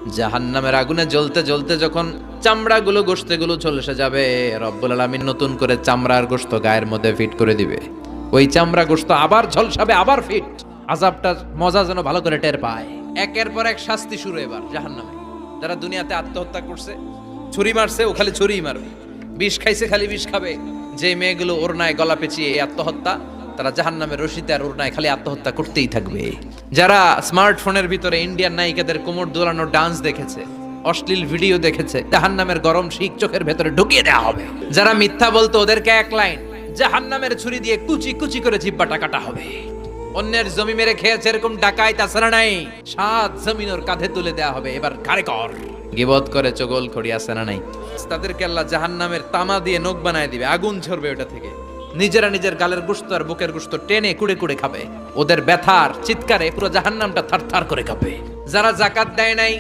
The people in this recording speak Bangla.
জাহান্নামের আগুনে জ্বলতে জ্বলতে যখন চামড়াগুলো গোশতগুলো ঝলসে যাবে, রব্বুল আলামিন নতুন করে চামড়ার গোশত গায়ের মধ্যে ফিট করে দিবে। ওই চামড়া গোশত আবার ঝলসাবে, আবার ফিট। আযাবটার মজা যেন ভালো করে টের পায়। একের পর এক শাস্তি শুরু এবার জাহান্নামে। যারা দুনিয়াতে আত্মহত্যা করছে, ছুরি মারছে, ও খালি ছুরিই মারবে। বিষ খাইছে, খালি বিষ খাবে। যে মেয়েগুলো ওড়নায় গলা পেঁচিয়ে এই আত্মহত্যা, তারা জাহান্নামের রশিতে আর ওড়নায় খালি আত্মহত্যা করতেই থাকবে। যারা স্মার্টফোনের ভিতরে ইন্ডিয়ান নায়িকাদের কোমর দোলানো ডান্স দেখেছে, অশ্লীল ভিডিও দেখেছে, জাহান্নামের গরম শিক চোখের ভেতরে ঢুকিয়ে দেওয়া হবে। যারা মিথ্যা বলতো, ওদেরকে এক লাইন জাহান্নামের ছুরি দিয়ে কুচি কুচি করে জিহ্বাটা কাটা হবে। অন্যের জমি মেরে খেয়েছে এরকম ডাকাই তাছাড়া নাই, 7 জমিন ওর কাঁধে তুলে দেওয়া হবে। এবার কারে কর গিবত করে চগল খড়ি আছে না নাই, তাদেরকে আল্লাহ জাহান্নামের তামা দিয়ে নখ বানায় দিবে, আগুন ঝরবে ওটা থেকে। নিজেরা নিজের গালের গোশত আর বুকের গোশত টেনে কুড়ে কুড়ে খাবে। ওদের ব্যথার চিৎকারে পুরো জাহান্নামটা থারথার করে কাঁপে। যারা যাকাত দেয় নাই,